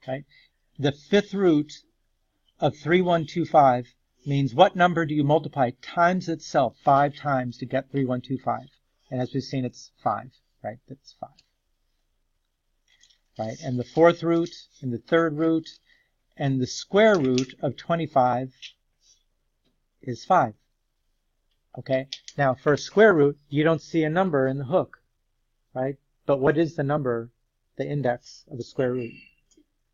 right? The fifth root of 3125 means what number do you multiply times itself 5 times to get 3125? And as we've seen, it's 5, right? That's 5. Right? And the fourth root, and the third root, and the square root of 25 is 5. Okay? Now, for a square root, you don't see a number in the hook, right? But what is the number, the index of a square root?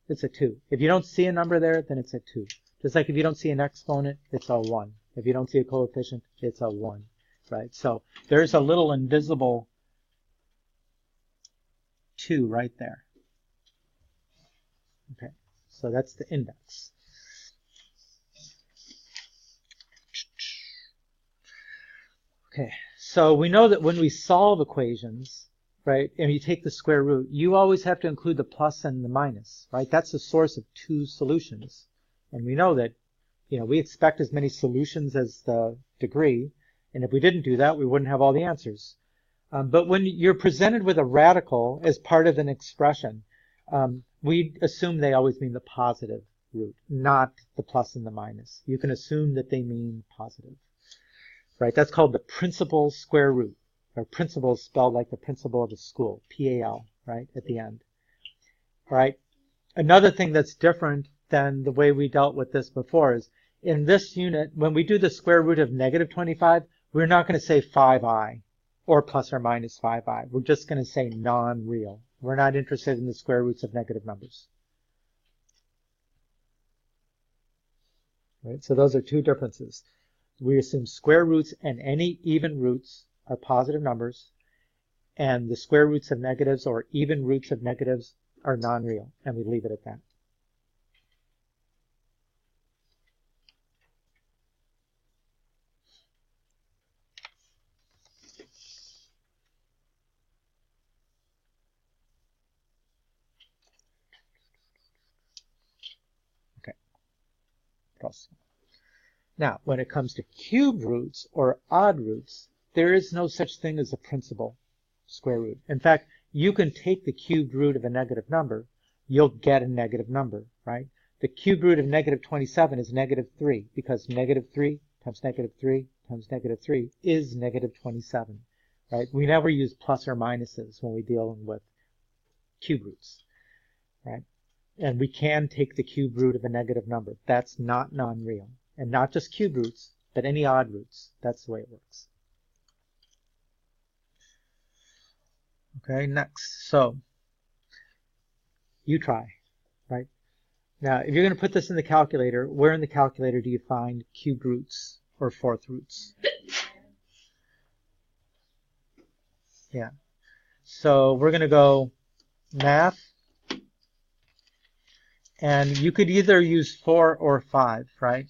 It's a 2. If you don't see a number there, then it's a 2. Just like if you don't see an exponent, it's a 1. If you don't see a coefficient, it's a 1, right? So there's a little invisible 2 right there. Okay, so that's the index. Okay, so we know that when we solve equations, right, and you take the square root, you always have to include the plus and the minus, right? That's the source of 2 solutions. And we know that, you know, we expect as many solutions as the degree, and if we didn't do that, we wouldn't have all the answers. But when you're presented with a radical as part of an expression, we assume they always mean the positive root, not the plus and the minus. You can assume that they mean positive, right? That's called the principal square root, or principal is spelled like the principal of a school, P-A-L, right, at the end. All right. Another thing that's different than the way we dealt with this before is in this unit, when we do the square root of negative 25, we're not going to say 5i or plus or minus 5i. We're just going to say non-real. We're not interested in the square roots of negative numbers. Right? So those are 2 differences. We assume square roots and any even roots are positive numbers, and the square roots of negatives or even roots of negatives are non-real, and we leave it at that. Now, when it comes to cube roots or odd roots, there is no such thing as a principal square root. In fact, you can take the cubed root of a negative number, you'll get a negative number, right? The cubed root of negative 27 is negative 3, because negative 3 times negative 3 times negative 3 is negative 27, right? We never use plus or minuses when we deal with cube roots, right? And we can take the cube root of a negative number. That's not non-real. And not just cube roots, but any odd roots. That's the way it works. Okay, next. So, you try, right? Now, if you're going to put this in the calculator, where in the calculator do you find cubed roots or fourth roots? Yeah. So, we're going to go math. And you could either use 4 or 5, right?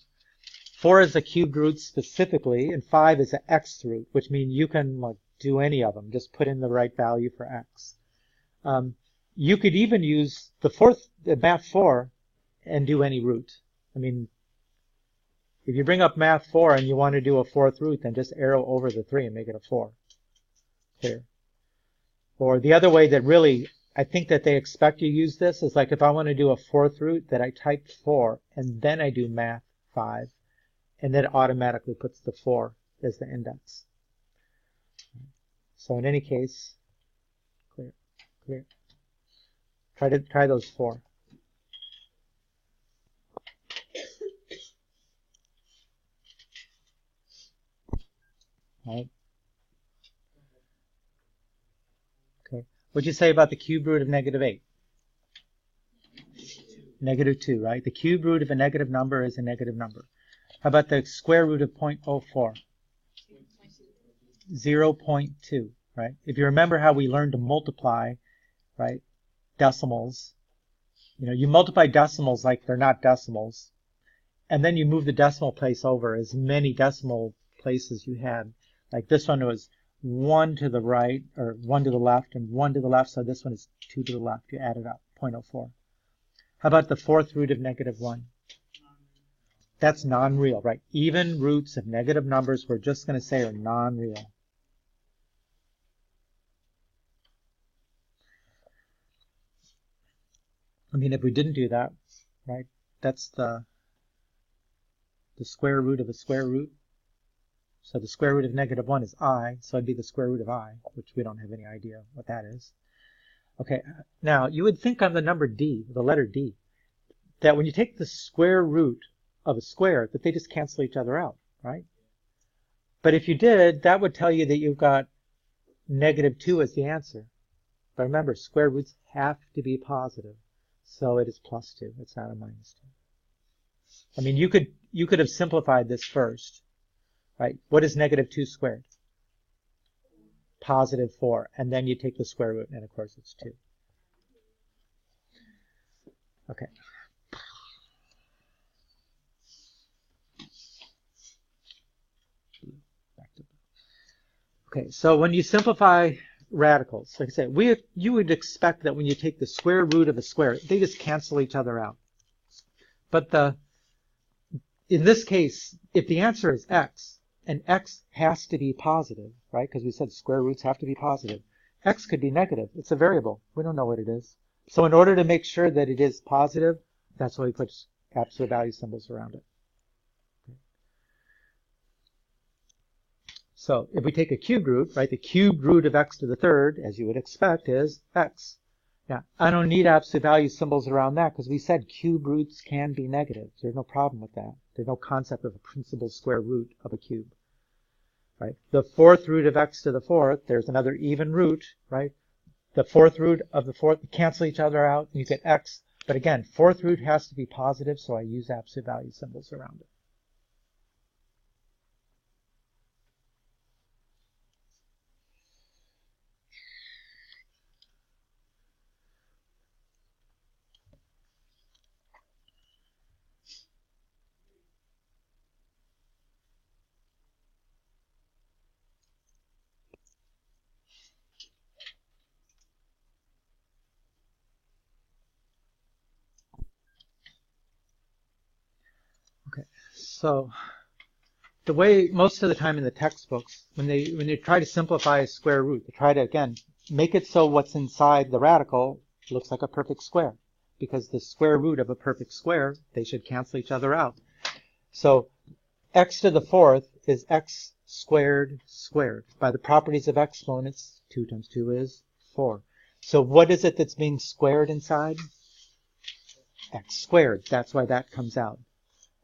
4 is a cubed root specifically, and 5 is an x root, which means you can like do any of them. Just put in the right value for x. You could even use the math 4 and do any root. I mean, if you bring up math 4 and you want to do a fourth root, then just arrow over the 3 and make it a 4. Clear. Or the other way that really I think that they expect you to use this is like if I want to do a fourth root, that I type 4 and then I do math 5, and then it automatically puts the 4 as the index. So in any case, clear. Try those 4. Right. Okay. What'd you say about the cube root of negative 8? Negative 2, right? The cube root of a negative number is a negative number. How about the square root of 0.04? 0.2, right? If you remember how we learned to multiply, right, decimals, you know, you multiply decimals like they're not decimals, and then you move the decimal place over as many decimal places you had. Like this one was 1 to the right, or 1 to the left, and 1 to the left, so this one is 2 to the left. You add it up, 0.04. How about the fourth root of negative 1? That's non-real, right? Even roots of negative numbers, we're just going to say are non-real. I mean, if we didn't do that, right, that's the square root of a square root. So the square root of -1 is I, so it'd be the square root of I, which we don't have any idea what that is. Okay, now you would think on the number d, the letter d, that when you take the square root of a square, that they just cancel each other out, right? But if you did, that would tell you that you've got -2 as the answer. But remember, square roots have to be positive, so it is +2. It's not a -2. I mean, you could have simplified this first, right? What is -2 squared? +4, and then you take the square root, and of course it's 2. Okay. Okay, so when you simplify radicals, like I said, you would expect that when you take the square root of a square, they just cancel each other out. But in this case, if the answer is x, and x has to be positive, right? Because we said square roots have to be positive. X could be negative. It's a variable. We don't know what it is. So in order to make sure that it is positive, that's why we put absolute value symbols around it. So if we take a cubed root, right, the cubed root of x to the third, as you would expect, is x. Now, I don't need absolute value symbols around that because we said cube roots can be negative. There's no problem with that. There's no concept of a principal square root of a cube. Right? The fourth root of x to the fourth, there's another even root, right? The fourth root of the fourth cancel each other out, and you get x. But again, fourth root has to be positive, so I use absolute value symbols around it. So the way most of the time in the textbooks, when they try to simplify a square root, they try to, again, make it so what's inside the radical looks like a perfect square. Because the square root of a perfect square, they should cancel each other out. So x to the fourth is x squared squared. By the properties of exponents, 2 times 2 is 4. So what is it that's being squared inside? X squared. That's why that comes out.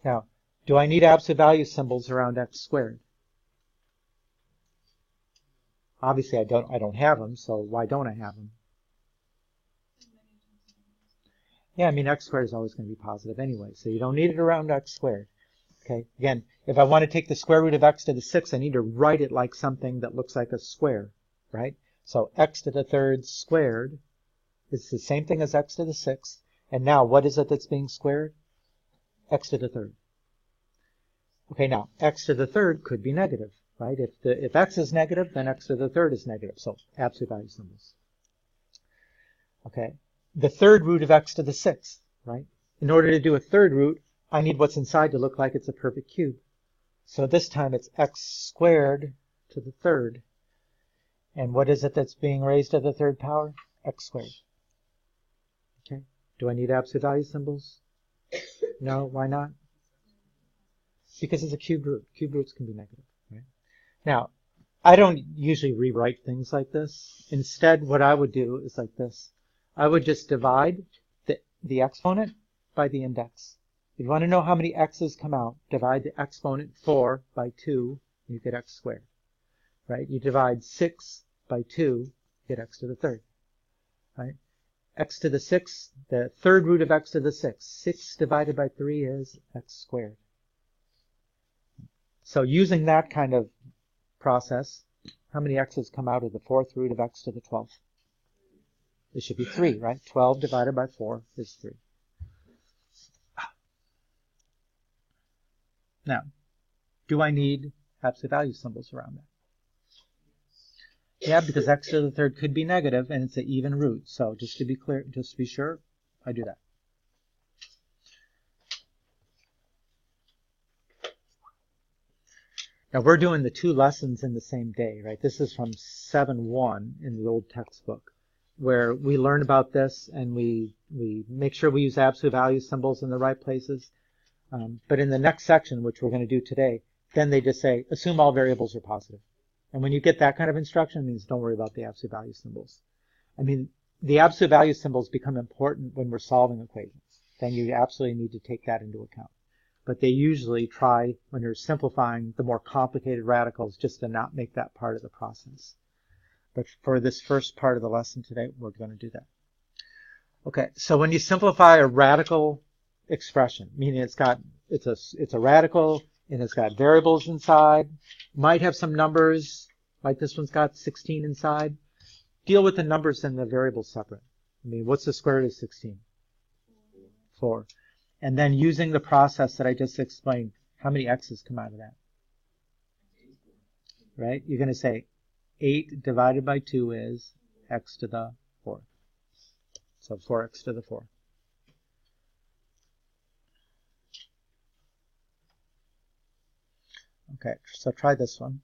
Now, do I need absolute value symbols around x squared? Obviously, I don't have them, so why don't I have them? Yeah, I mean, x squared is always going to be positive anyway, so you don't need it around x squared. Okay, again, if I want to take the square root of x to the 6th, I need to write it like something that looks like a square, right? So x to the third squared is the same thing as x to the 6th. And now, what is it that's being squared? X to the third. Okay, now, x to the third could be negative, right? If x is negative, then x to the third is negative. So, absolute value symbols. Okay, the third root of x to the 6th, right? In order to do a third root, I need what's inside to look like it's a perfect cube. So this time it's x squared to the third. And what is it that's being raised to the third power? X squared. Okay, do I need absolute value symbols? No, why not? Because it's a cubed root. Cubed roots can be negative, right? Now, I don't usually rewrite things like this. Instead, what I would do is like this. I would just divide the exponent by the index. If you want to know how many x's come out, divide the exponent 4 by 2, you get x squared, right? You divide 6 by 2, you get x to the third, right? X to the 6th, the third root of x to the 6th. 6 divided by 3 is x squared. So using that kind of process, how many x's come out of the fourth root of x to the 12th? It should be 3, right? 12 divided by 4 is 3. Now, do I need absolute value symbols around that? Yeah, because x to the third could be negative, and it's an even root. So just to be clear, just to be sure, I do that. Now we're doing the 2 lessons in the same day, right? This is from 7.1 in the old textbook. where we learn about this and we make sure we use absolute value symbols in the right places. But in the next section, which we're going to do today, then they just say, assume all variables are positive. And when you get that kind of instruction, it means don't worry about the absolute value symbols. I mean, the absolute value symbols become important when we're solving equations. Then you absolutely need to take that into account. But they usually try, when they're simplifying the more complicated radicals, just to not make that part of the process. But for this first part of the lesson today, we're going to do that. Okay, so when you simplify a radical expression, meaning it's a radical and it's got variables inside, might have some numbers, like this one's got 16 inside. Deal with the numbers and the variables separate. I mean, what's the square root of 16? 4. And then using the process that I just explained, how many x's come out of that? Right? You're going to say 8 divided by 2 is x to the 4th. So 4x to the 4th. Okay, so try this one.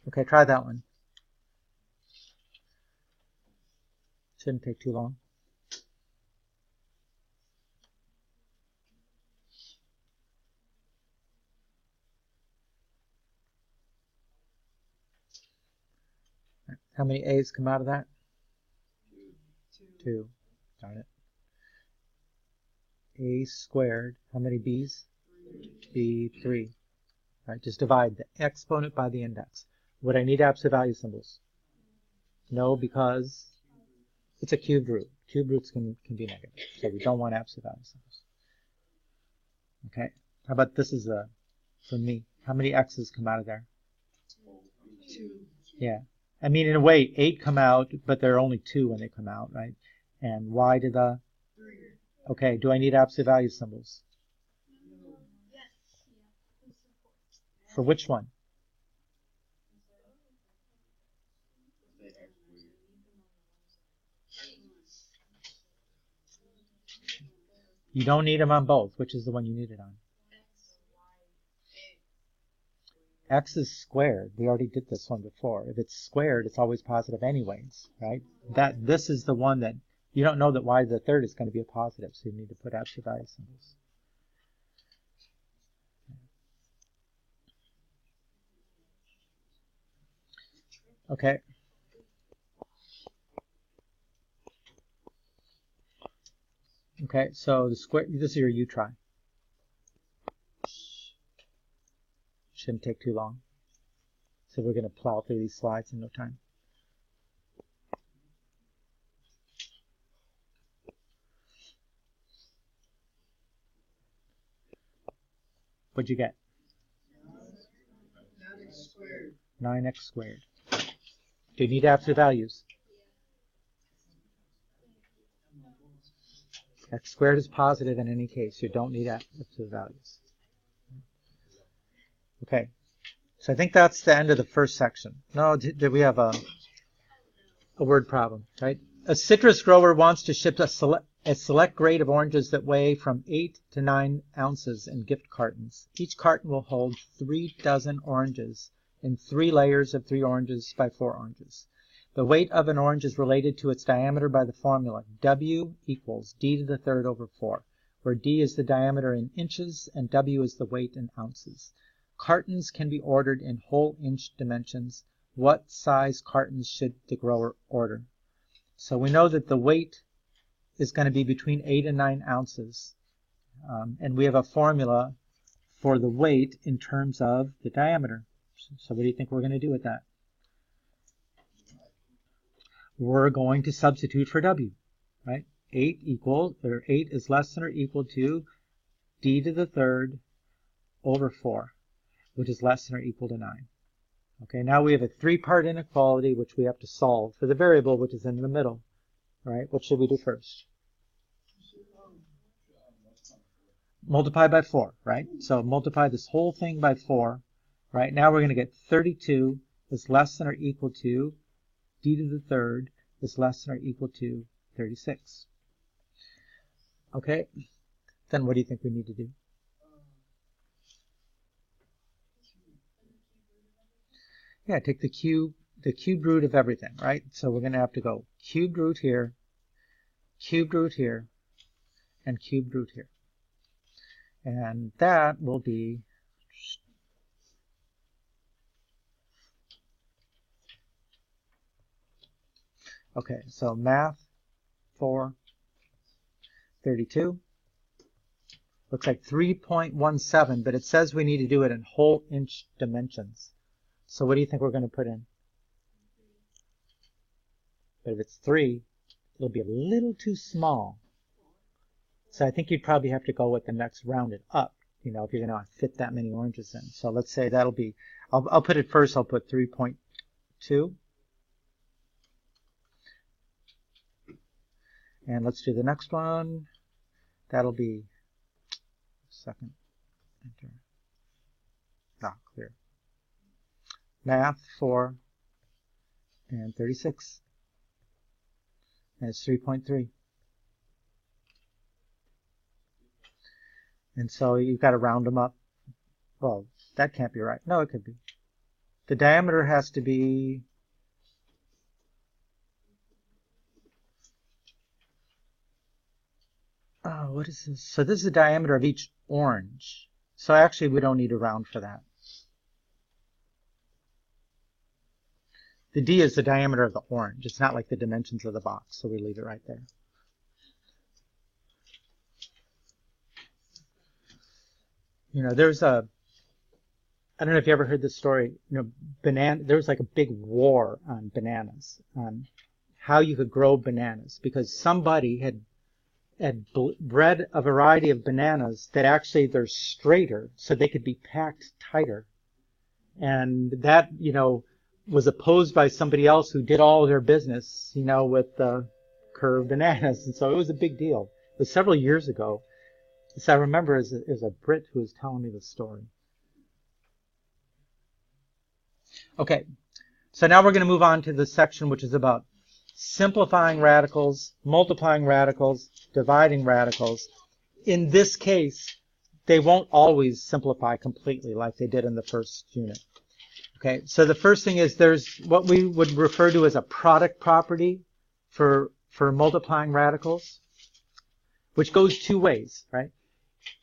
Okay, try that one. Shouldn't take too long. How many a's come out of that? 2. Got it. A squared. How many b's? 3. B, 3. All right, just divide the exponent by the index. Would I need absolute value symbols? No, because it's a cubed root. Cubed roots can be negative, so we don't want absolute value symbols. Okay, how about this is for me. How many x's come out of there? 2. Yeah. I mean, in a way, 8 come out, but there are only 2 when they come out, right? And y to the? 3. Okay, do I need absolute value symbols? Yes. For which one? You don't need them on both. Which is the one you need it on? X is squared. We already did this one before. If it's squared, it's always positive anyways, right? This is the one that you don't know that y to the 3rd is going to be a positive, so you need to put absolute value symbols. Okay. Okay, so the square, this is your U try. Shouldn't take too long. So we're going to plow through these slides in no time. What'd you get? 9x squared. 9x squared. Do you need absolute values? X squared is positive in any case. You don't need absolute values. Okay. So I think that's the end of the first section. No, did we have a word problem, right? A citrus grower wants to ship a select grade of oranges that weigh from 8 to 9 ounces in gift cartons. Each carton will hold 3 dozen oranges in 3 layers of 3 oranges by 4 oranges. The weight of an orange is related to its diameter by the formula W equals D to the 3rd over 4, where D is the diameter in inches and W is the weight in ounces. Cartons can be ordered in whole inch dimensions. What size cartons should the grower order? So we know that the weight is going to be between 8 and 9 ounces. And we have a formula for the weight in terms of the diameter. So what do you think we're going to do with that? We're going to substitute for W, right? 8 is less than or equal to D to the 3rd over 4, which is less than or equal to 9. Okay, now we have a 3-part inequality which we have to solve for the variable which is in the middle, right? What should we do first? Multiply by 4, right? So multiply this whole thing by 4, right? Now we're going to get 32 is less than or equal to D to the 3rd is less than or equal to 36. Okay, then what do you think we need to do? Yeah, take the cube root of everything, right? So we're going to have to go cubed root here, and cubed root here. And that will be okay, so math 4, 32. Looks like 3.17, but it says we need to do it in whole inch dimensions. So what do you think we're going to put in? But if it's 3, it'll be a little too small. So I think you'd probably have to go with the next rounded up, you know, if you're going to fit that many oranges in. So let's say that'll be, I'll put it first, I'll put 3.2. And let's do the next one. That'll be, second, enter. Ah, clear. Math 4 and 36. And it's 3.3. And so you've got to round them up. Well, that can't be right. No, it could be. The diameter has to be what is this? So this is the diameter of each orange. So actually we don't need to round for that. The D is the diameter of the orange. It's not like the dimensions of the box, so we leave it right there. You know, there's a, I don't know if you ever heard this story, you know, there was like a big war on bananas, on how you could grow bananas, because somebody had bred a variety of bananas that actually they're straighter, so they could be packed tighter. And that, you know, was opposed by somebody else who did all their business, you know, with curved bananas. And so it was a big deal. It was several years ago. So I remember as a Brit who was telling me the story. Okay, so now we're going to move on to the section which is about simplifying radicals, multiplying radicals, dividing radicals. In this case, they won't always simplify completely like they did in the first unit. Okay, so the first thing is there's what we would refer to as a product property for multiplying radicals, which goes two ways, right?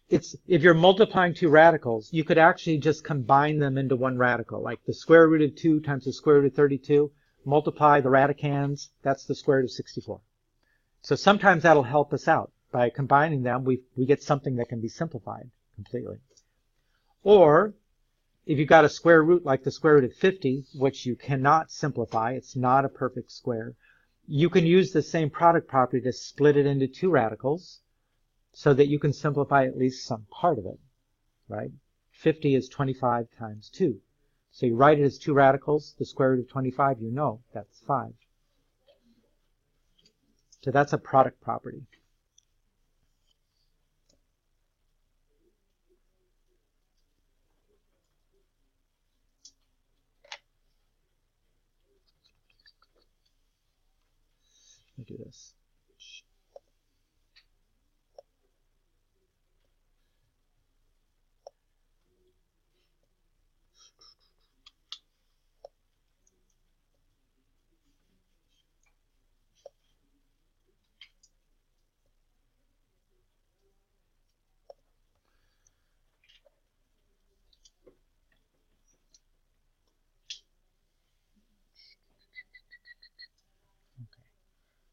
It's, if you're multiplying two radicals, you could actually just combine them into one radical, like the square root of 2 times the square root of 32. Multiply the radicands, that's the square root of 64. So sometimes that'll help us out. By combining them, we get something that can be simplified completely. Or, if you've got a square root like the square root of 50, which you cannot simplify, it's not a perfect square, you can use the same product property to split it into two radicals so that you can simplify at least some part of it, right? 50 is 25 times 2. So you write it as two radicals. The square root of 25, you know, that's 5. So that's a product property. Let me do this.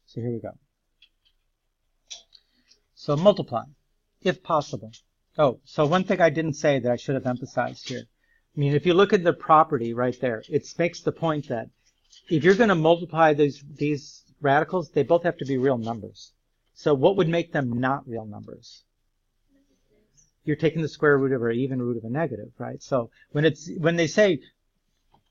So here we go. So multiply, if possible. Oh, so one thing I didn't say that I should have emphasized here. I mean, if you look at the property right there, it makes the point that if you're going to multiply these radicals, they both have to be real numbers. So what would make them not real numbers? You're taking the square root of or even root of a negative, right? So when they say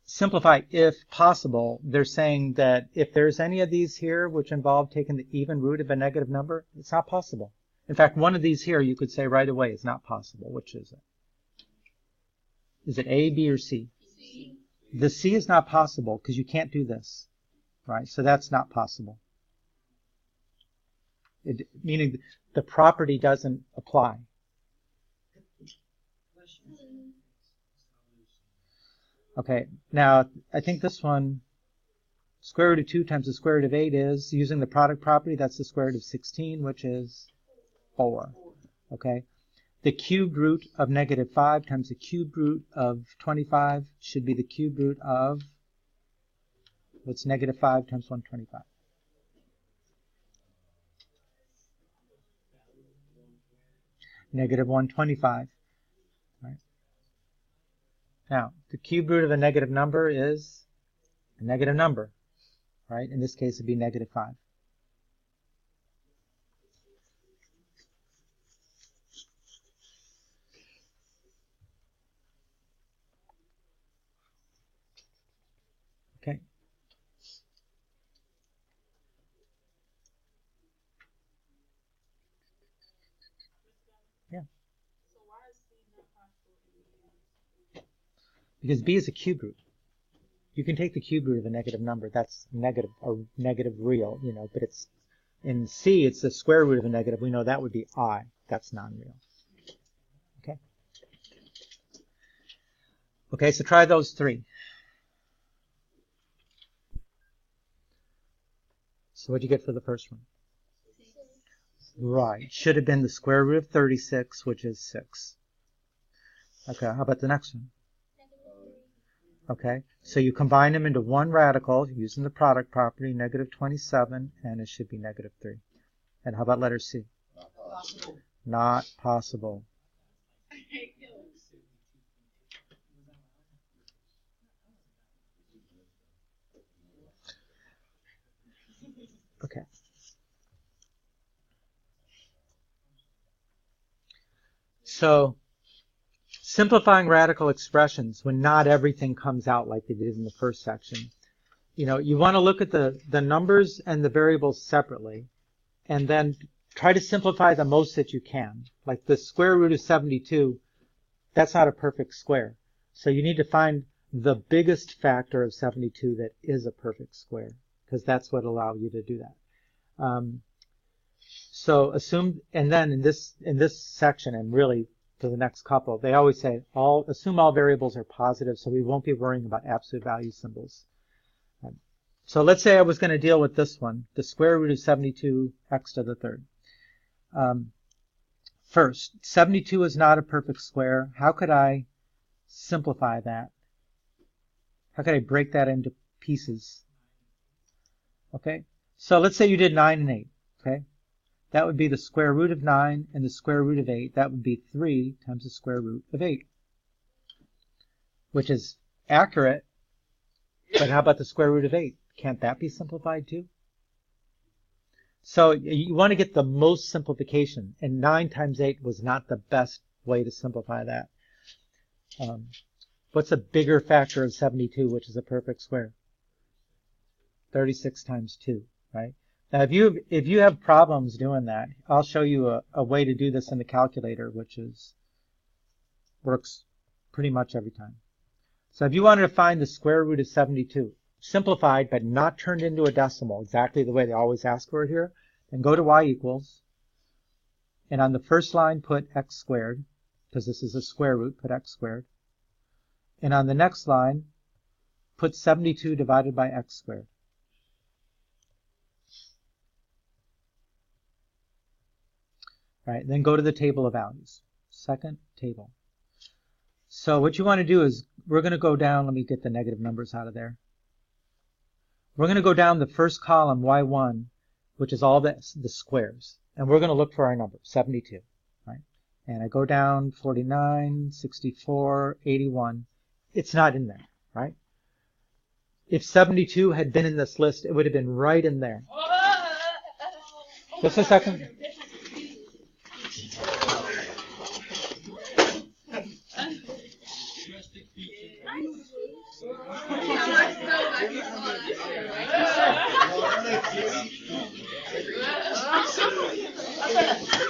simplify if possible, they're saying that if there's any of these here which involve taking the even root of a negative number, it's not possible. In fact, one of these here you could say right away is not possible. Which is it? Is it A, B, or C? C. The C is not possible because you can't do this, right? So that's not possible. meaning the property doesn't apply. Okay, now I think this one, square root of 2 times the square root of 8 is, using the product property, that's the square root of 16, which is 4. Okay, the cubed root of negative 5 times the cubed root of 25 should be the cubed root of, what's negative 5 times 125? Negative 125. Right? Now, the cube root of a negative number is a negative number. Right? In this case, it would be negative 5. Okay. Yeah. Because b is a cube root. You can take the cube root of a negative number. That's negative or negative real, you know, but it's in C, it's the square root of a negative. We know that would be I. That's non-real. Okay. Okay, so try those three. So what'd you get for the first one? 6. Right. Should have been the square root of 36, which is 6. Okay, how about the next one? Okay, so you combine them into one radical using the product property, negative 27, and it should be negative 3. And how about letter C? Not possible. Not possible. Okay. So, simplifying radical expressions when not everything comes out like it did in the first section. You know, you want to look at the numbers and the variables separately, and then try to simplify the most that you can. Like the square root of 72, that's not a perfect square. So you need to find the biggest factor of 72 that is a perfect square, because that's what allows you to do that. So assume, and then in this section, and really for the next couple, they always say assume all variables are positive, so we won't be worrying about absolute value symbols. So let's say I was going to deal with this one, the square root of 72 x to the third. First, 72 is not a perfect square. How could I simplify that? How could I break that into pieces? Okay, so let's say you did 9 and 8. Okay, that would be the square root of 9 and the square root of 8. That would be 3 times the square root of 8, which is accurate. But how about the square root of 8? Can't that be simplified too? So you want to get the most simplification, and 9 times 8 was not the best way to simplify that. What's a bigger factor of 72, which is a perfect square? 36 times 2, right? Now, if you have problems doing that, I'll show you a way to do this in the calculator, which works pretty much every time. So if you wanted to find the square root of 72, simplified but not turned into a decimal, exactly the way they always ask for it here, then go to y equals, and on the first line put x squared, because this is a square root, put x squared. And on the next line, put 72 divided by x squared. All right, then go to the table of values. Second table. So what you want to do is, we're going to go down, let me get the negative numbers out of there. We're going to go down the first column, y1, which is all the squares. And we're going to look for our number, 72. Right? And I go down 49, 64, 81. It's not in there, right? If 72 had been in this list, it would have been right in there. Just a second.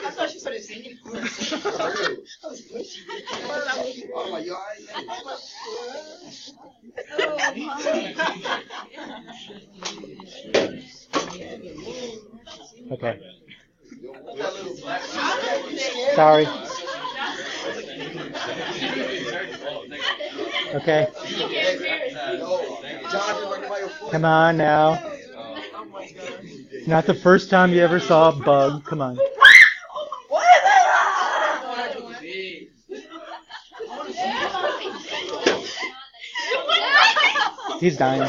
I thought she started singing. Okay. Sorry. Okay. Come on now. It's not the first time you ever saw a bug. Come on. He's dying.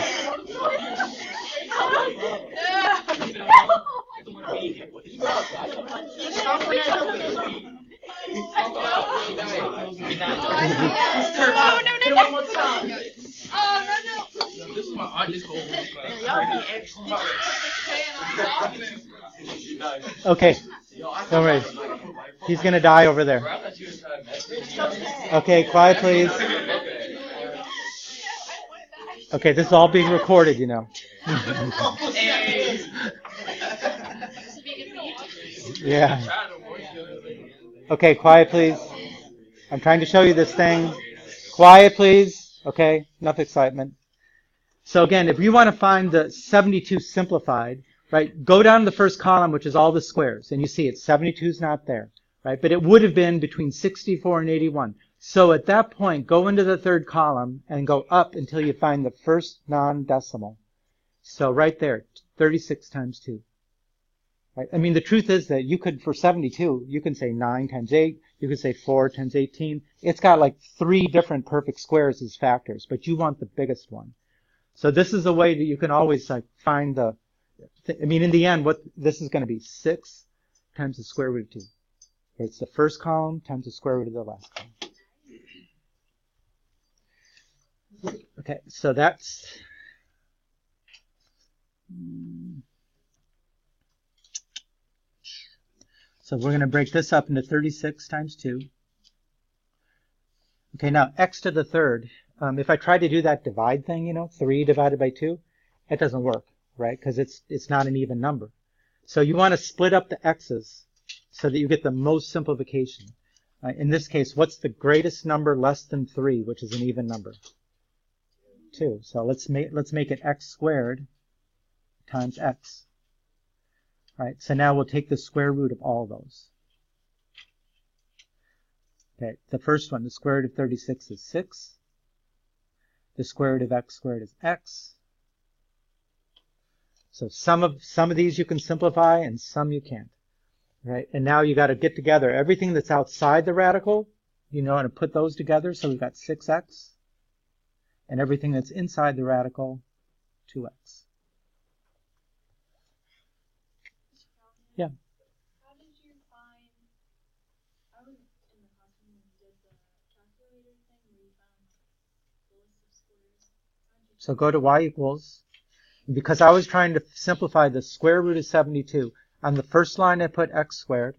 This is my artist goal. Okay. Don't worry. He's going to die over there. Okay, quiet please. Okay, this is all being recorded, you know. Yeah. Okay, quiet please. I'm trying to show you this thing. Quiet please. Okay, enough excitement. So again, if you want to find the 72 simplified, right, go down to the first column, which is all the squares, and you see it, 72 is not there, right? But it would have been between 64 and 81. So at that point, go into the third column and go up until you find the first non-decimal. So right there, 36 times 2. Right? I mean, the truth is that you could, for 72, you can say 9 times 8, you could say 4 times 18. It's got like 3 different perfect squares as factors, but you want the biggest one. So this is a way that you can always like find the, I mean, in the end, what this is going to be 6 times the square root of 2. It's the first column times the square root of the last column. Okay, so that's, so we're going to break this up into 36 times 2. Okay, now x to the third. If I try to do that divide thing, 3 divided by 2, it doesn't work, right? Because it's not an even number. So you want to split up the x's so that you get the most simplification. In this case, what's the greatest number less than 3, which is an even number? 2. So let's make it x squared times x. All right, so now we'll take the square root of all those. Okay, the first one, the square root of 36 is 6. The square root of x squared is x. So some of these you can simplify and some you can't. Right? And now you got to get together everything that's outside the radical, and put those together. So we've got 6x. And everything that's inside the radical, 2x. Yeah. How did you find, I was in the classroom when you did the calculator thing where you found the list of squares. So go to y equals, because I was trying to simplify the square root of 72. On the first line I put x squared.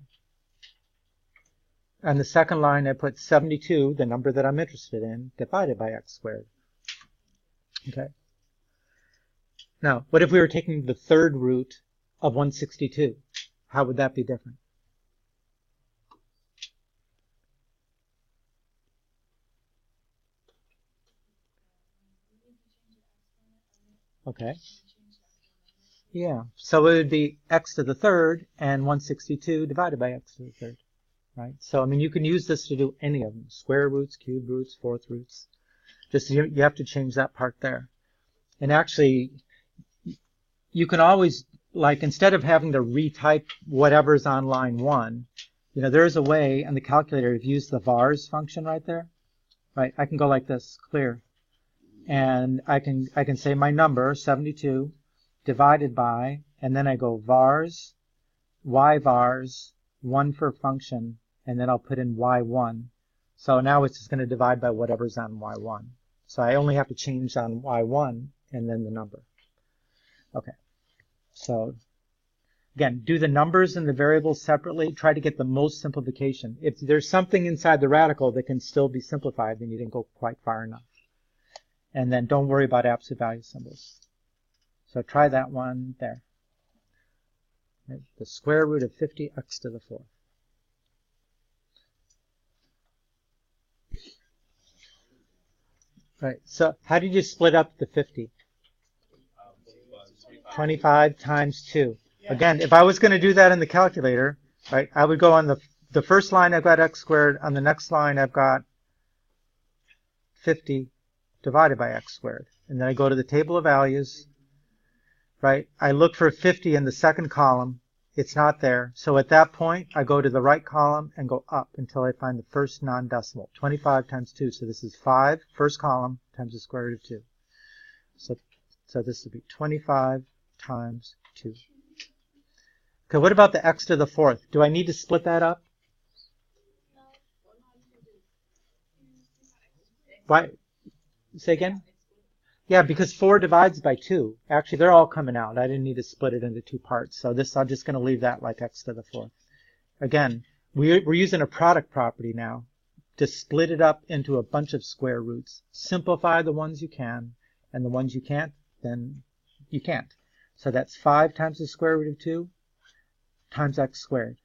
On the second line I put 72, the number that I'm interested in, divided by x squared. Okay. Now, what if we were taking the third root of 162? How would that be different? Okay. Yeah. So it would be x to the third and 162 divided by x to the third. Right? So, I mean, you can use this to do any of them. Square roots, cube roots, fourth roots. Just you have to change that part there. And actually, you can always, like, instead of having to retype whatever's on line 1, there's a way on the calculator to use the vars function right there. Right? I can go like this, clear. And I can say my number, 72, divided by, and then I go vars, y vars, 1 for function, and then I'll put in y1. So now it's just going to divide by whatever's on y1. So I only have to change on y1 and then the number. Okay. So again, do the numbers and the variables separately. Try to get the most simplification. If there's something inside the radical that can still be simplified, then you didn't go quite far enough. And then don't worry about absolute value symbols. So try that one there. The square root of 50x to the 4th. Right, so how did you split up the 50? 25 times 2. Again, if I was going to do that in the calculator, right, I would go on the the first line I've got x squared. On the next line I've got 50 divided by x squared. And then I go to the table of values, right? I look for 50 in the second column. It's not there. So at that point, I go to the right column and go up until I find the first non-decimal. 25 times 2. So this is 5, first column, times the square root of 2. So this would be 25 times 2. Okay, what about the x to the fourth? Do I need to split that up? Why? Say again? Yeah, because 4 divides by 2. Actually, they're all coming out. I didn't need to split it into 2 parts. So this, I'm just going to leave that like x to the fourth. Again, we're using a product property now to split it up into a bunch of square roots. Simplify the ones you can, and the ones you can't, then you can't. So that's 5 times the square root of 2 times x squared.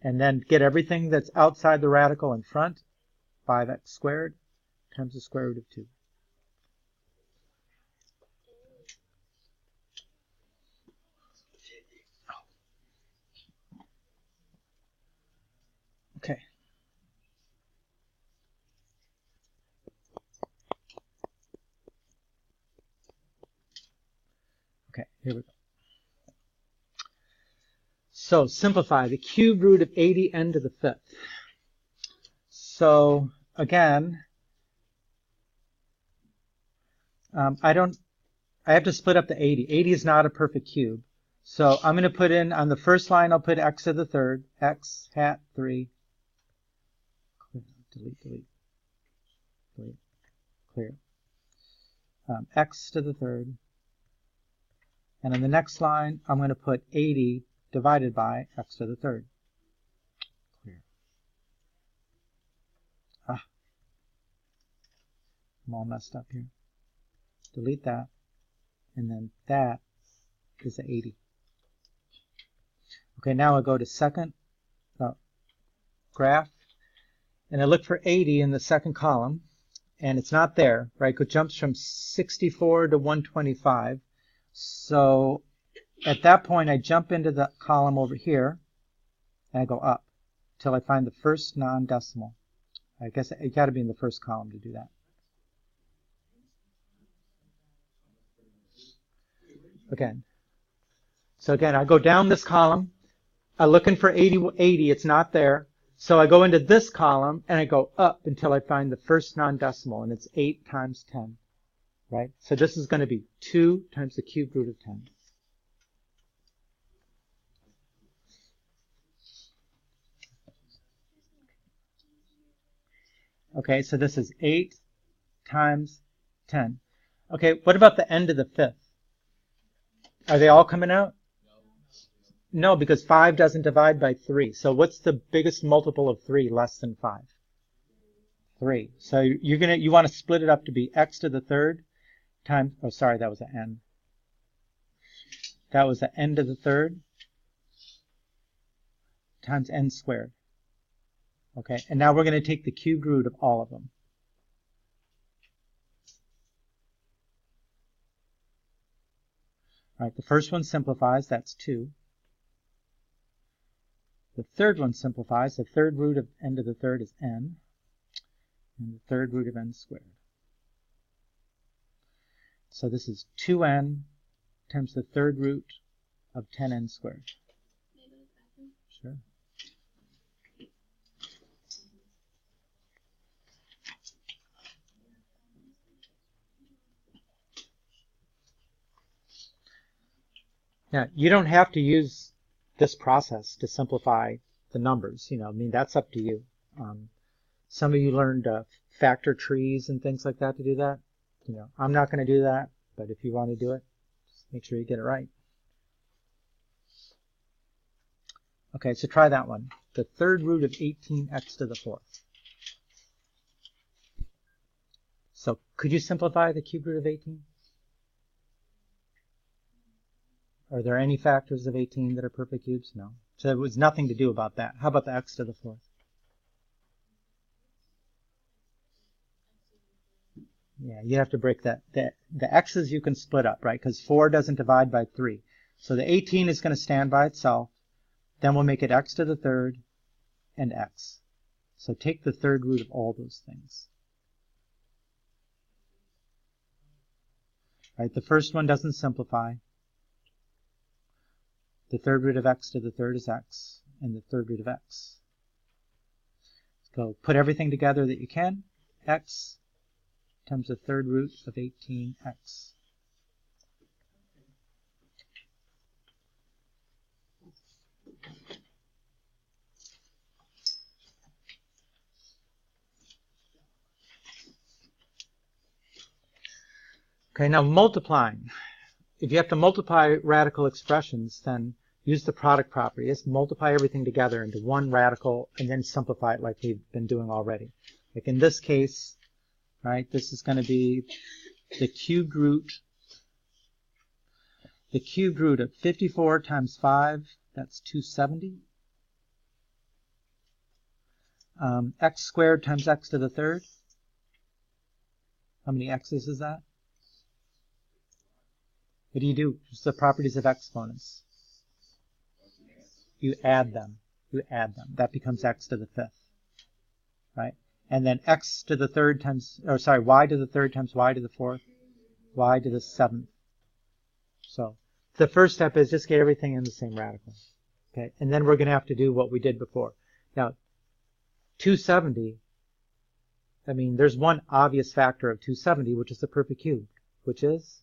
And then get everything that's outside the radical in front, 5x squared times the square root of 2. Okay. Okay, here we go. So simplify the cube root of 80 n to the fifth. So again, I have to split up the 80. 80 is not a perfect cube. So I'm going to put in, on the first line, I'll put x to the third, x hat 3, delete, clear, x to the third. And on the next line, I'm going to put 80 divided by x to the third. Clear. I'm all messed up here. Delete that. And then that is the 80. Okay, now I go to second graph. And I look for 80 in the second column. And it's not there, right? It jumps from 64 to 125. So at that point, I jump into the column over here, and I go up until I find the first non-decimal. I guess it got to be in the first column to do that. Again. So again, I go down this column. I'm looking for 80. It's not there. So I go into this column, and I go up until I find the first non-decimal, and it's 8 times 10. Right? So this is going to be 2 times the cube root of 10. Okay, so this is 8 times 10. Okay, what about the end of the fifth? Are they all coming out? No, because 5 doesn't divide by 3. So what's the biggest multiple of 3 less than 5? 3. So you want to split it up to be x to the third times, oh sorry, that was an n. That was the n to the third times n squared. Okay, and now we're going to take the cubed root of all of them. All right, the first one simplifies, that's 2. The third one simplifies, the third root of n to the third is n, and the third root of n squared. So this is 2n times the third root of 10n squared. Sure. Now, you don't have to use this process to simplify the numbers. I mean, that's up to you. Some of you learned factor trees and things like that to do that. I'm not going to do that, but if you want to do it, just make sure you get it right. Okay, so try that one. The third root of 18x to the fourth. So could you simplify the cube root of 18? Are there any factors of 18 that are perfect cubes? No. So there was nothing to do about that. How about the x to the fourth? Yeah, you have to break that. The x's you can split up, right? Because 4 doesn't divide by 3. So the 18 is going to stand by itself. Then we'll make it x to the third and x. So take the third root of all those things. Right, the first one doesn't simplify. The third root of x to the third is x, and the third root of x. So put everything together that you can. X times the third root of 18x. Okay, now multiplying. If you have to multiply radical expressions, then use the product property. Just multiply everything together into one radical and then simplify it like we've been doing already. Like in this case, right, this is going to be the cubed root. The cubed root of 54 times 5, that's 270. X squared times x to the third. How many x's is that? What do you do? Just the properties of exponents. You add them. You add them. That becomes x to the fifth. Right? And then x to the third times, or sorry, y to the third times y to the fourth, y to the seventh. So the first step is just get everything in the same radical. Okay? And then we're going to have to do what we did before. Now, 270, I mean, there's one obvious factor of 270, which is the perfect cube, which is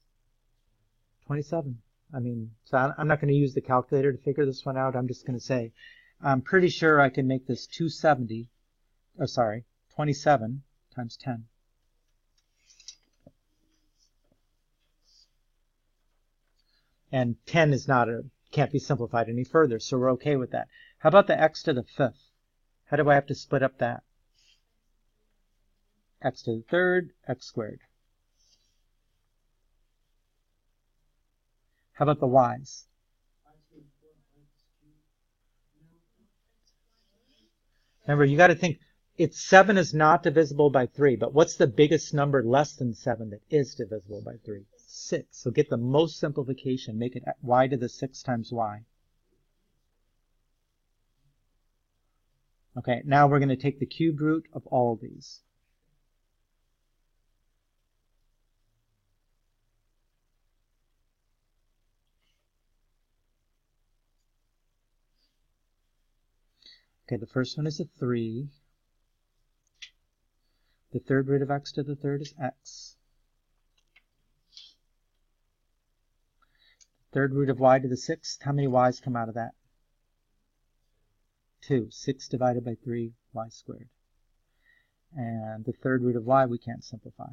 27. I mean, so I'm not going to use the calculator to figure this one out. I'm just going to say, I'm pretty sure I can make this 27 times 10. And 10 is can't be simplified any further, so we're okay with that. How about the x to the fifth? How do I have to split up that? X to the third, x squared. How about the y's? Remember, you got to think, 7 is not divisible by 3, but what's the biggest number less than 7 that is divisible by 3? 6. So get the most simplification. Make it y to the 6 times y. Okay, now we're going to take the cubed root of all of these. Okay, the first one is a 3. The third root of x to the third is x. Third root of y to the sixth, how many y's come out of that? 2. 6 divided by 3, y squared. And the third root of y we can't simplify.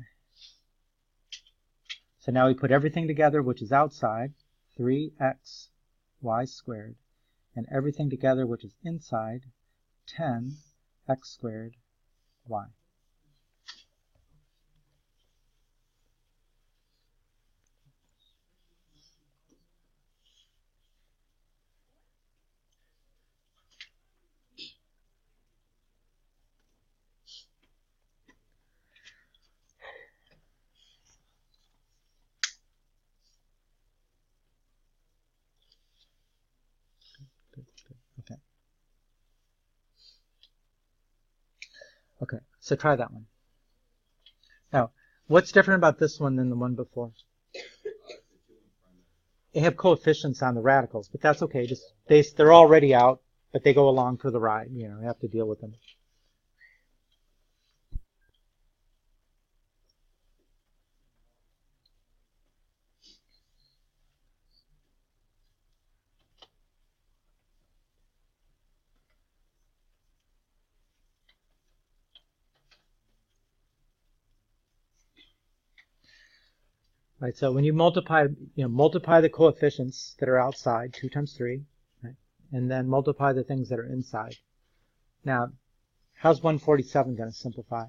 So now we put everything together, which is outside, 3x y squared, and everything together, which is inside, 10 x squared y. Okay. Okay, so try that one. Now, what's different about this one than the one before? They have coefficients on the radicals, but that's okay. They're already out, but they go along for the ride. You know, you have to deal with them. Right, so when you multiply the coefficients that are outside, 2 times 3, right, and then multiply the things that are inside. Now, how's 147 going to simplify?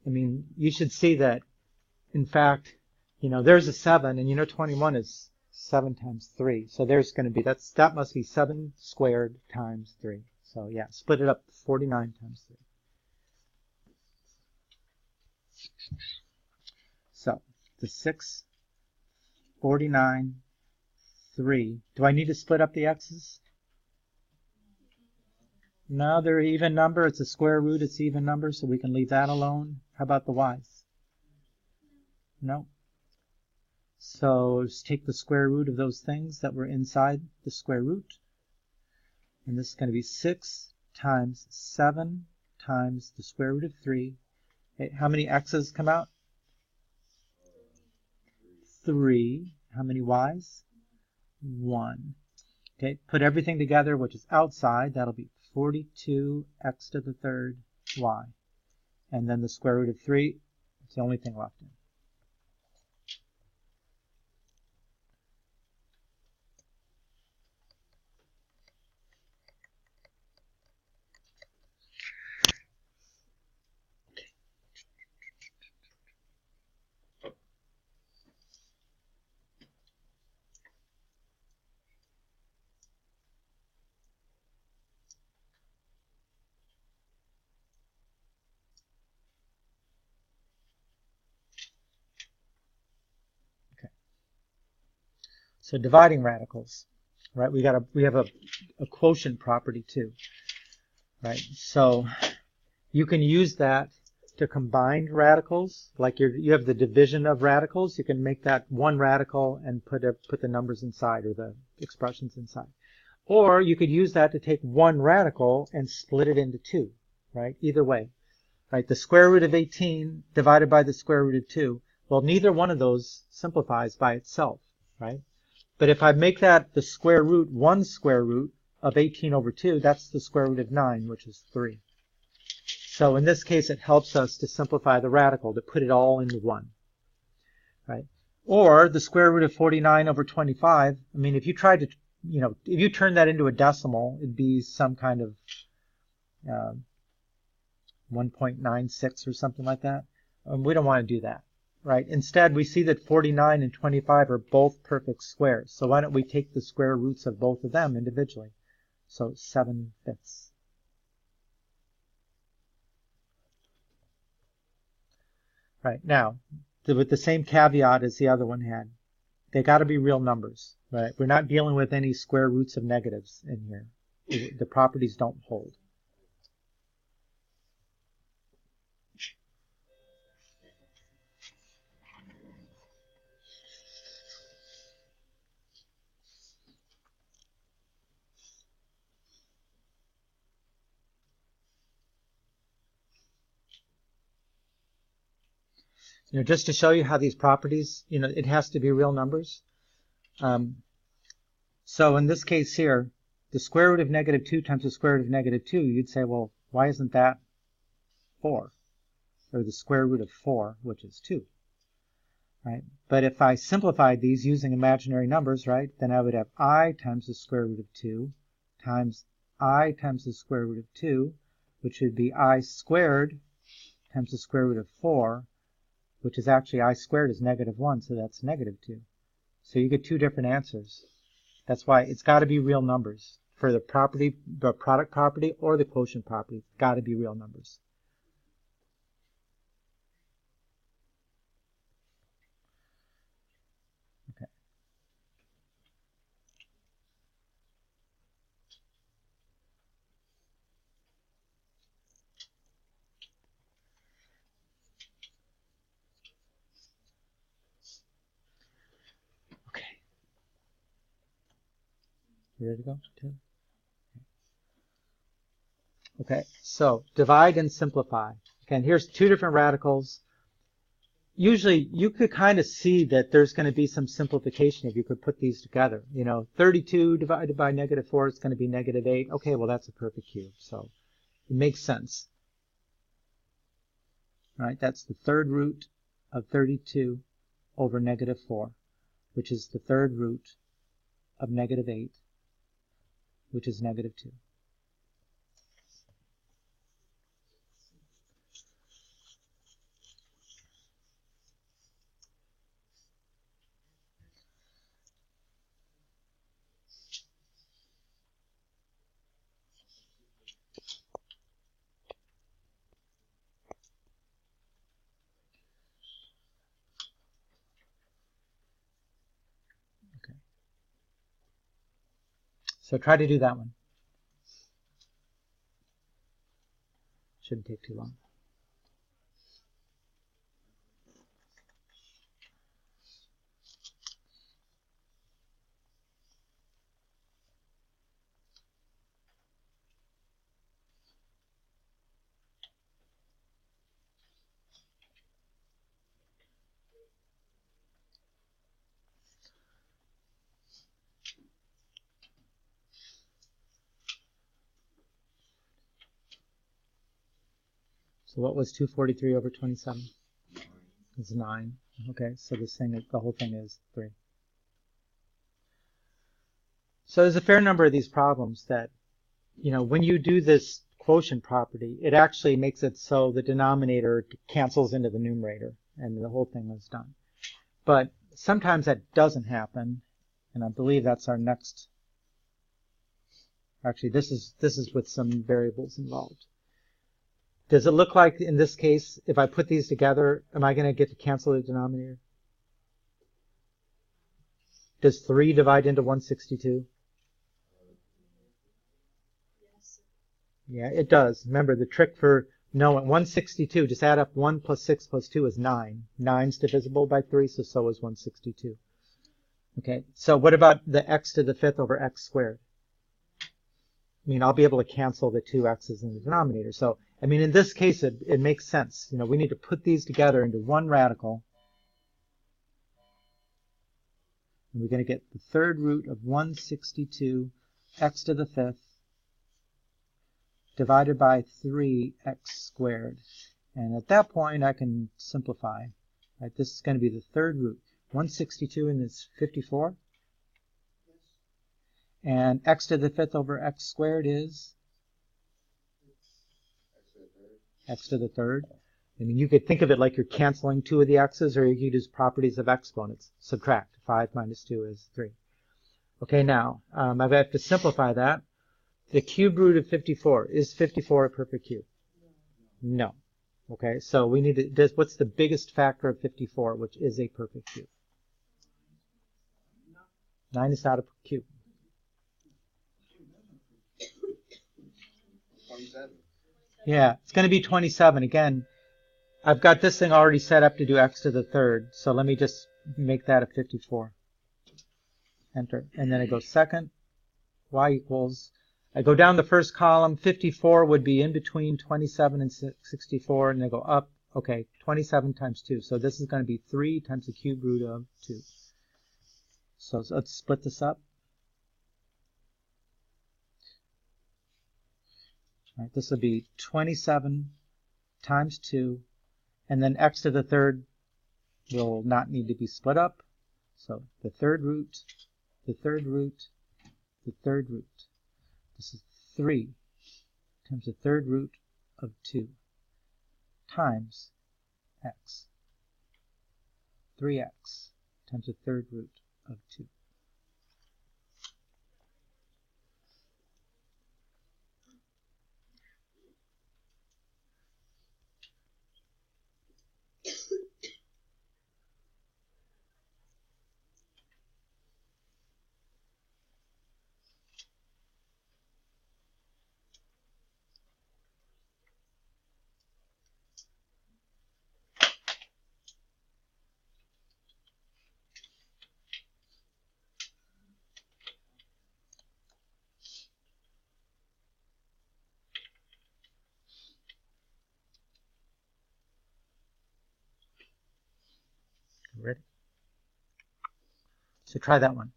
I mean, you should see that, in fact, there's a 7, and 21 is 7 times 3. So there's going to be, that must be 7 squared times 3. So yeah, split it up, 49 times 3. So the 6, 49, 3. Do I need to split up the x's? No, they're even number. It's a square root. It's even number, so we can leave that alone. How about the y's? No. So just take the square root of those things that were inside the square root. And this is going to be 6 times 7 times the square root of 3. Okay, how many x's come out? 3. How many y's? 1. Okay, put everything together, which is outside. That'll be 42x to the third y. And then the square root of 3, it's the only thing left in. So dividing radicals, right? We have a quotient property too, right? So you can use that to combine radicals. Like you have the division of radicals. You can make that one radical and put the numbers inside or the expressions inside. Or you could use that to take one radical and split it into 2, right? Either way, right? The square root of 18 divided by the square root of 2. Well, neither one of those simplifies by itself, right? But if I make that the square root, 1 square root of 18 over 2, that's the square root of 9, which is 3. So in this case, it helps us to simplify the radical, to put it all into 1. Right? Or the square root of 49 over 25. I mean, if you tried to, if you turn that into a decimal, it'd be some kind of 1.96 or something like that. We don't want to do that. Right? Instead, we see that 49 and 25 are both perfect squares. So why don't we take the square roots of both of them individually? So 7/5. Right, now, with the same caveat as the other one had. They got to be real numbers. Right? We're not dealing with any square roots of negatives in here. The properties don't hold. Just to show you how these properties, it has to be real numbers. So in this case here, the square root of -2 times the square root of -2, you'd say, well, why isn't that 4? Or the square root of 4, which is 2. Right? But if I simplified these using imaginary numbers, right, then I would have I times the square root of 2 times I times the square root of 2, which would be I squared times the square root of 4, which is actually I squared is -1, so that's -2. So you get 2 different answers. That's why it's got to be real numbers. For the product property or the quotient property, it's got to be real numbers. Okay. Okay. You ready to go? Okay, so divide and simplify. Again, here's 2 different radicals. Usually you could kind of see that there's going to be some simplification if you could put these together. 32 divided by -4 is going to be -8. Okay, well, that's a perfect cube, so it makes sense. All right, that's the third root of 32 over -4, which is the third root of -8, which is -2. So try to do that one. Shouldn't take too long. So what was 243 over 27? It's 9. Okay, so this thing, the whole thing is 3. So there's a fair number of these problems that, you know, when you do this quotient property, it actually makes it so the denominator cancels into the numerator, and the whole thing is done. But sometimes that doesn't happen, and I believe that's our next. Actually, this is with some variables involved. Does it look like in this case, if I put these together, am I going to get to cancel the denominator? Does 3 divide into 162? Yes. Yeah, it does. Remember, the trick for knowing 162, just add up 1 plus 6 plus 2 is 9. 9 is divisible by 3, so is 162. Okay, so what about the x to the 5th over x squared? I mean, I'll be able to cancel the 2 x's in the denominator. So, I mean, in this case, it makes sense. You know, we need to put these together into one radical. And we're going to get the third root of 162 x to the 5th divided by 3x squared. And at that point, I can simplify. Right? This is going to be the third root. 162 and it's 54. And x to the 5th over x squared is x to the third. I mean, you could think of it like you're canceling 2 of the x's, or you could use properties of exponents. Subtract. 5 minus 2 is 3. Okay, now, I have to simplify that. The cube root of 54. Is 54 a perfect cube? No. Okay, so we need to, what's the biggest factor of 54, which is a perfect cube? 9 is not a cube. 27. Yeah, it's going to be 27. Again, I've got this thing already set up to do x to the third, so let me just make that a 54. Enter. And then I go second, y equals, I go down the first column, 54 would be in between 27 and 64, and I go up, okay, 27 times 2. So this is going to be 3 times the cube root of 2. So let's split this up. All right, this will be 27 times 2, and then x to the third will not need to be split up. So the third root, the third root, the third root. This is 3 times the third root of 2 times x. 3x times the third root of 2. Ready? So try that one.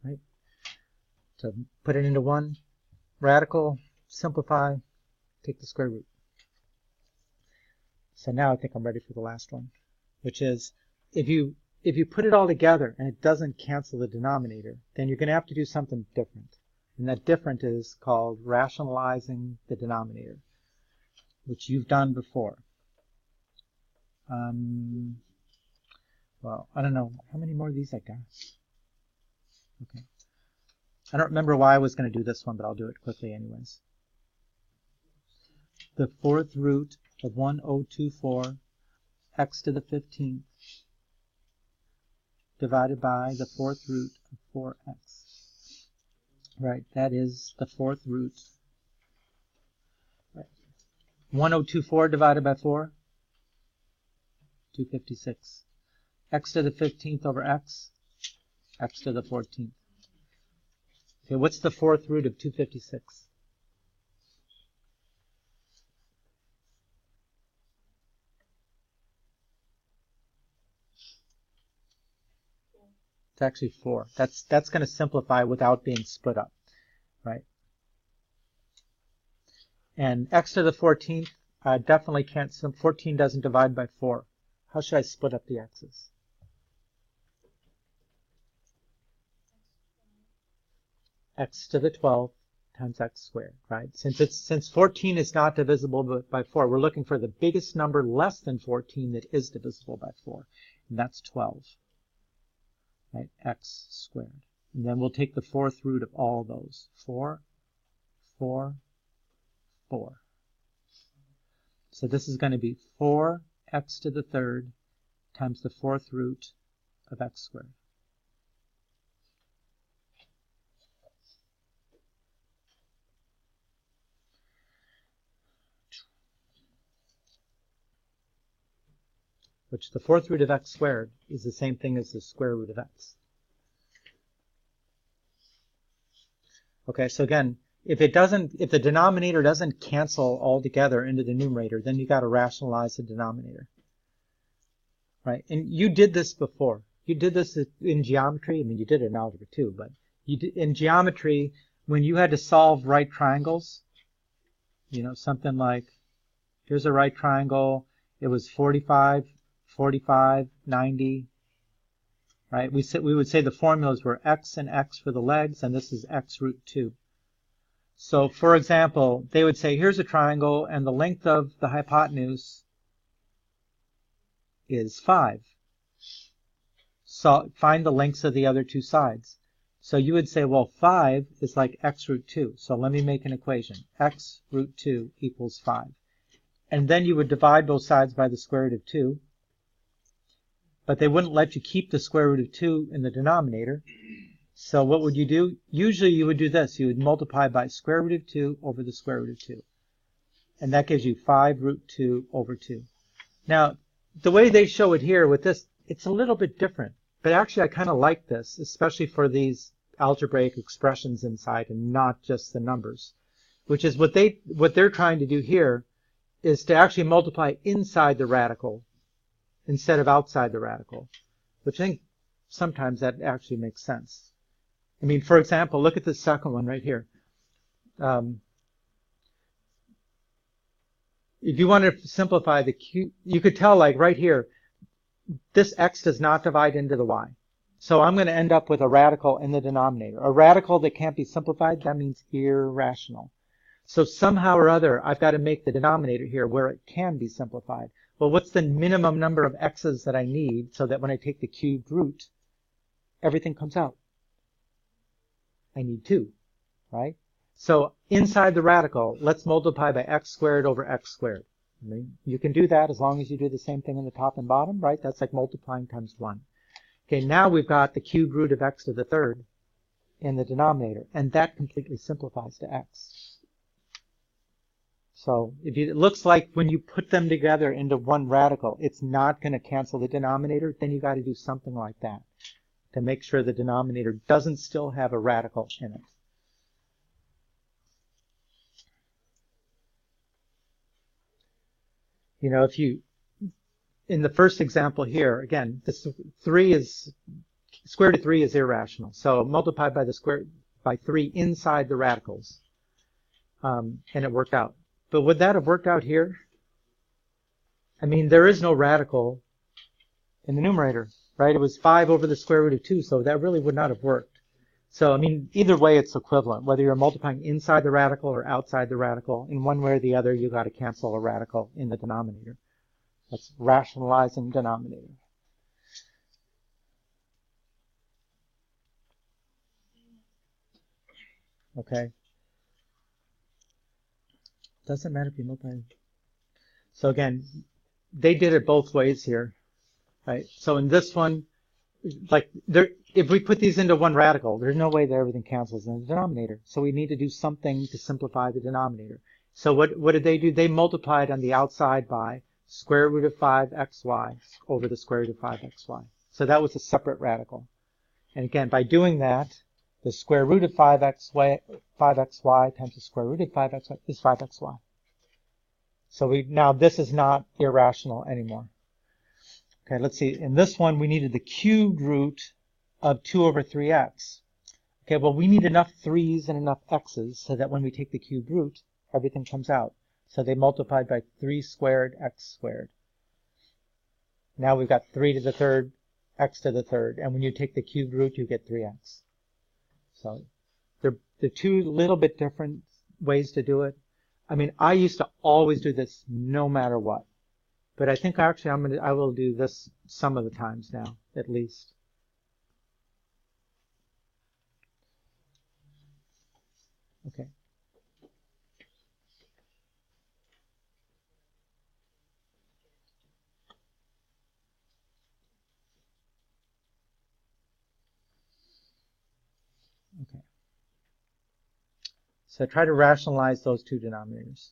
Right? So put it into one radical, simplify, take the square root. So now I think I'm ready for the last one, which is if you put it all together and it doesn't cancel the denominator, then you're going to have to do something different. And that different is called rationalizing the denominator, which you've done before. Well, I don't know how many more of these I got. Okay. I don't remember why I was going to do this one, but I'll do it quickly anyways. The fourth root of 1024 x to the 15th divided by the fourth root of 4x. Right, that is the fourth root. Right. 1024 divided by 4, 256. X to the 15th over x, x to the 14th. Okay, what's the fourth root of 256? It's actually 4. That's going to simplify without being split up, right? And x to the 14th definitely can't. 14 doesn't divide by 4. How should I split up the x's? X to the 12 times x squared, right? Since 14 is not divisible by 4, we're looking for the biggest number less than 14 that is divisible by 4, and that's 12. Right, x squared. And then we'll take the fourth root of all those. 4, 4, 4. So this is going to be 4x to the third times the fourth root of x squared. Which the fourth root of x squared is the same thing as the square root of x. Okay, so again, if the denominator doesn't cancel altogether into the numerator, then you got to rationalize the denominator. Right? And you did this before. You did this in geometry. I mean, you did it in algebra too, but in geometry, when you had to solve right triangles, you know, something like, here's a right triangle, it was 45, 45, 90, right? We would say the formulas were x and x for the legs, and this is x root 2. So, for example, they would say, here's a triangle, and the length of the hypotenuse is 5. So, find the lengths of the other two sides. So you would say, well, 5 is like x root 2. So let me make an equation. X root 2 equals 5. And then you would divide both sides by the square root of 2. But they wouldn't let you keep the square root of 2 in the denominator. So what would you do? Usually you would do this. You would multiply by square root of 2 over the square root of 2. And that gives you 5 root 2 over 2. Now, the way they show it here with this, it's a little bit different. But actually I kind of like this, especially for these algebraic expressions inside and not just the numbers. Which is what they're trying to do here is to actually multiply inside the radical instead of outside the radical, which I think sometimes that actually makes sense. I mean, for example, look at the second one right here. If you want to simplify the q, you could tell, like right here, this x does not divide into the y. So I'm going to end up with a radical in the denominator. A radical that can't be simplified, that means irrational. So somehow or other, I've got to make the denominator here where it can be simplified. Well, what's the minimum number of x's that I need so that when I take the cubed root, everything comes out? I need 2, right? So inside the radical, let's multiply by x squared over x squared. I mean, you can do that as long as you do the same thing in the top and bottom, right? That's like multiplying times 1. Okay, now we've got the cubed root of x to the third in the denominator, and that completely simplifies to x. So it looks like when you put them together into one radical, it's not going to cancel the denominator, then you got to do something like that to make sure the denominator doesn't still have a radical in it. You know, if you, in the first example here, again, this 3 is, square root of 3 is irrational. So multiply by the square, by 3 inside the radicals. And it worked out. But would that have worked out here? I mean, there is no radical in the numerator, right? It was 5 over the square root of 2, so that really would not have worked. So, I mean, either way it's equivalent. Whether you're multiplying inside the radical or outside the radical, in one way or the other, you got to cancel a radical in the denominator. That's rationalizing denominator. Okay. Doesn't matter if you multiply. So again, they did it both ways here, right? So in this one, like if we put these into one radical, there's no way that everything cancels in the denominator. So we need to do something to simplify the denominator. So what did they do? They multiplied on the outside by square root of 5xy over the square root of 5xy. So that was a separate radical. And again, by doing that, the square root of 5xy times the square root of 5xy is 5xy. So now this is not irrational anymore. Okay, let's see. In this one, we needed the cubed root of 2 over 3x. Okay, well, we need enough 3's and enough x's so that when we take the cubed root, everything comes out. So they multiplied by 3 squared x squared. Now we've got 3 to the third, x to the third. And when you take the cubed root, you get 3x. So they're two little bit different ways to do it. I mean, I used to always do this no matter what. But I think actually I will do this some of the times now, at least. Okay. Okay. So try to rationalize those two denominators.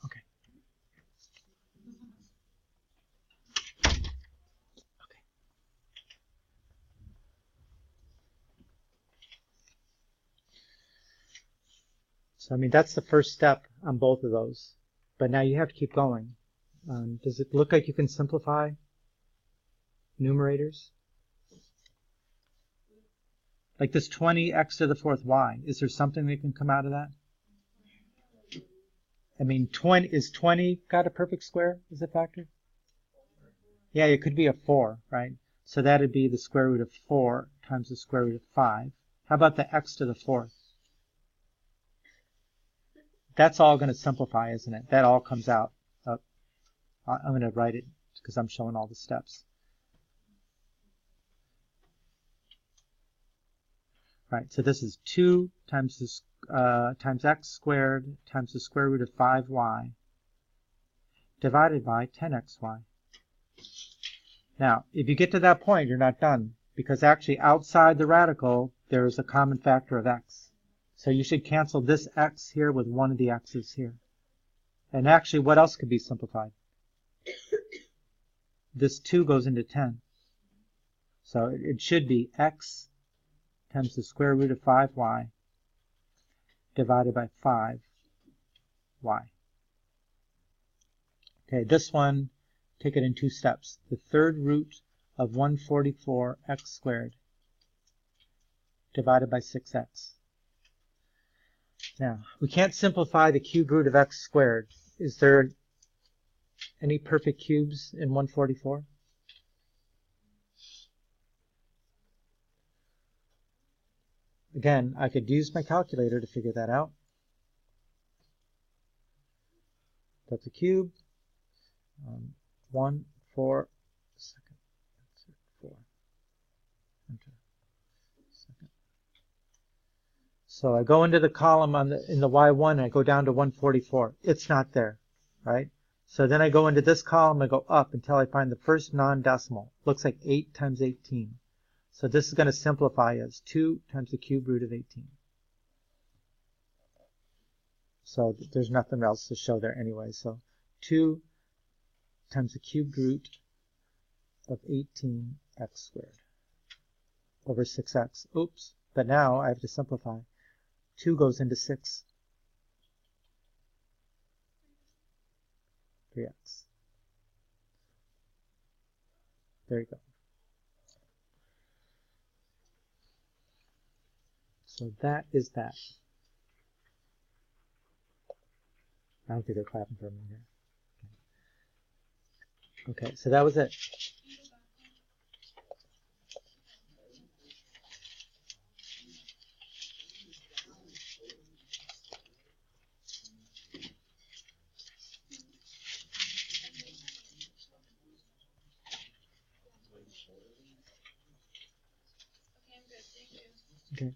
Okay. So, I mean, that's the first step on both of those. But now you have to keep going. Does it look like you can simplify numerators? Like this 20x to the fourth y. Is there something that can come out of that? I mean, 20 got a perfect square as a factor? Yeah, it could be a 4, right? So that would be the square root of 4 times the square root of 5. How about the x to the fourth? That's all going to simplify, isn't it? That all comes out. I'm going to write it because I'm showing all the steps. Right, so this is 2 times this times x squared times the square root of 5y divided by 10xy. Now, if you get to that point, you're not done, because actually outside the radical, there's a common factor of x. So you should cancel this x here with one of the x's here. And actually, what else could be simplified? This 2 goes into 10. So it should be x times the square root of 5y divided by 5y. Okay, this one, take it in 2 steps. The third root of 144x squared divided by 6x. Now, we can't simplify the cube root of x squared. Is there any perfect cubes in 144? Again, I could use my calculator to figure that out. That's a cube. 1, 4, second, 4, enter, second. So I go into the column in the y1 and I go down to 144. It's not there, right? So then I go into this column and go up until I find the first non-decimal. Looks like 8 times 18. So this is going to simplify as 2 times the cube root of 18. So there's nothing else to show there anyway. So 2 times the cubed root of 18x squared over 6x. Oops. But now I have to simplify. 2 goes into 6. 3x. There you go. So that is that. I don't think they're clapping for me here. Okay, so that was it. Okay, I'm good. Thank you. Okay.